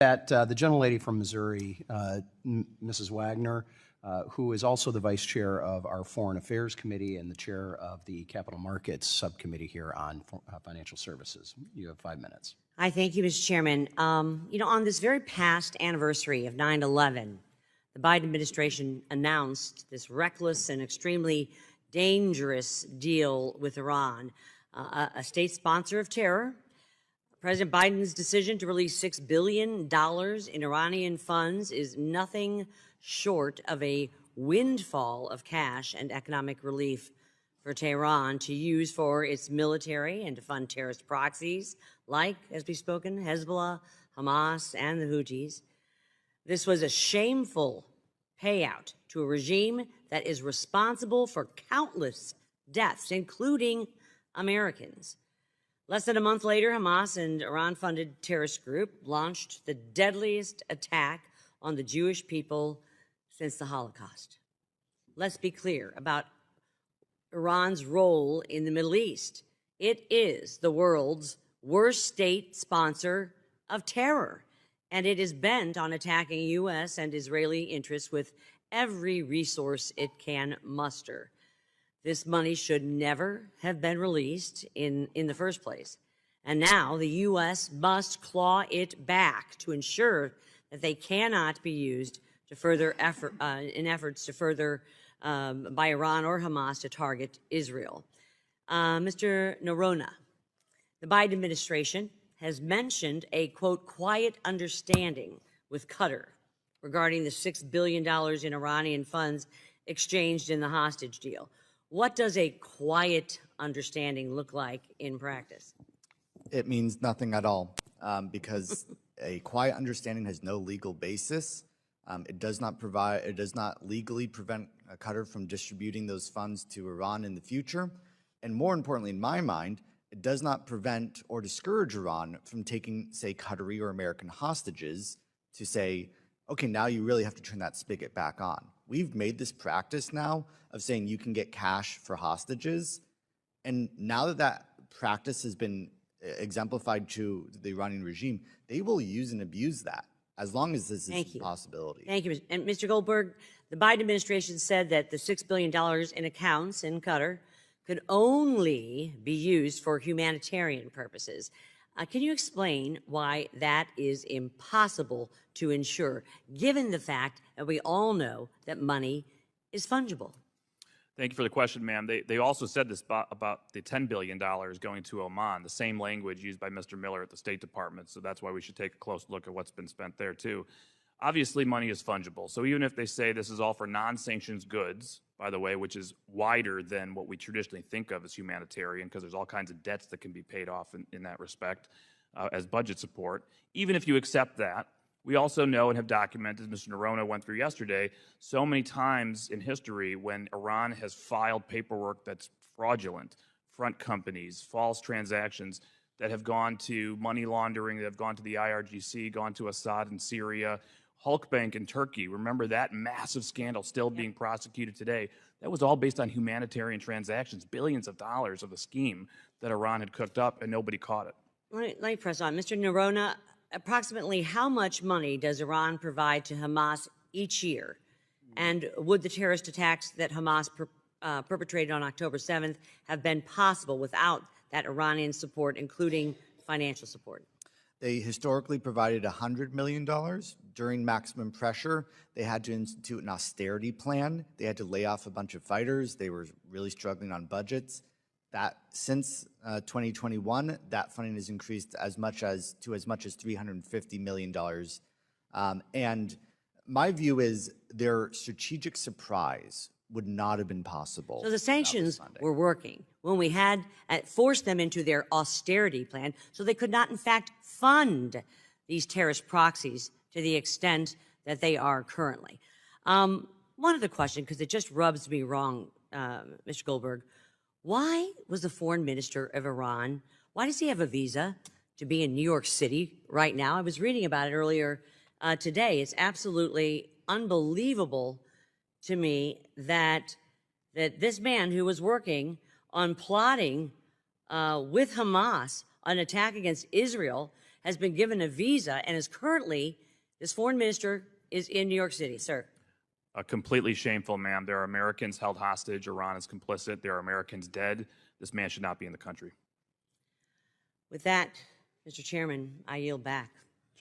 That the gentlelady from Missouri, Mrs. Wagner, who is also the vice chair of our Foreign Affairs Committee and the chair of the Capital Markets Subcommittee here on financial services. You have 5 minutes. Hi, thank you, Mr. Chairman. On this very past anniversary of 9/11, the Biden administration announced this reckless and extremely dangerous deal with Iran, a state sponsor of terror. President Biden's decision to release $6 billion in Iranian funds is nothing short of a windfall of cash and economic relief for Tehran to use for its military and to fund terrorist proxies like, as we've spoken, Hezbollah, Hamas, and the Houthis. This was a shameful payout to a regime that is responsible for countless deaths, including Americans. Less than a month later, Hamas and Iran-funded terrorist group launched the deadliest attack on the Jewish people since the Holocaust. Let's be clear about Iran's role in the Middle East. It is the world's worst state sponsor of terror, and it is bent on attacking U.S. and Israeli interests with every resource it can muster. This money should never have been released in the first place. And now the U.S. must claw it back to ensure that they cannot be used to further in efforts to further by Iran or Hamas to target Israel. Mr. Noronha, the Biden administration has mentioned a, quote, quiet understanding with Qatar regarding the $6 billion in Iranian funds exchanged in the hostage deal. What does a quiet understanding look like in practice? It means nothing at all, because a quiet understanding has no legal basis. It does not legally prevent Qatar from distributing those funds to Iran in the future. And more importantly, in my mind, it does not prevent or discourage Iran from taking, say, Qatari or American hostages to say, okay, now you really have to turn that spigot back on. We've made this practice now of saying you can get cash for hostages. And now that that practice has been exemplified to the Iranian regime, they will use and abuse that as long as this is a possibility. Thank you. And Mr. Goldberg, the Biden administration said that the $6 billion in accounts in Qatar could only be used for humanitarian purposes. Can you explain why that is impossible to ensure, given the fact that we all know that money is fungible? Thank you for the question, ma'am. They also said this about the $10 billion going to Oman, the same language used by Mr. Miller at the State Department, so that's why we should take a close look at what's been spent there, too. Obviously, money is fungible, so even if they say this is all for non-sanctions goods, by the way, which is wider than what we traditionally think of as humanitarian, because there's all kinds of debts that can be paid off in that respect as budget support, even if you accept that, we also know and have documented, as Mr. Noronha went through yesterday, so many times in history when Iran has filed paperwork that's fraudulent, front companies, false transactions that have gone to money laundering, that have gone to the IRGC, gone to Assad in Syria, Hulk Bank in Turkey. Remember that massive scandal still being prosecuted today? That was all based on humanitarian transactions, billions of dollars of a scheme that Iran had cooked up, and nobody caught it. Let me press on. Mr. Noronha, approximately how much money does Iran provide to Hamas each year? And would the terrorist attacks that Hamas perpetrated on October 7th have been possible without that Iranian support, including financial support? They historically provided $100 million. During maximum pressure, they had to institute an austerity plan. They had to lay off a bunch of fighters. They were really struggling on budgets. That since 2021, that funding has increased as much as $350 million. And my view is their strategic surprise would not have been possible. So the sanctions were working when we had forced them into their austerity plan, so they could not, in fact, fund these terrorist proxies to the extent that they are currently. One other question, because it just rubs me wrong, Mr. Goldberg. Why was the foreign minister of Iran, why does he have a visa to be in New York City right now? I was reading about it earlier today. It's absolutely unbelievable to me that this man who was working on plotting with Hamas an attack against Israel has been given a visa and is currently, this foreign minister is in New York City, sir. Completely shameful, ma'am. There are Americans held hostage. Iran is complicit. There are Americans dead. This man should not be in the country. With that, Mr. Chairman, I yield back.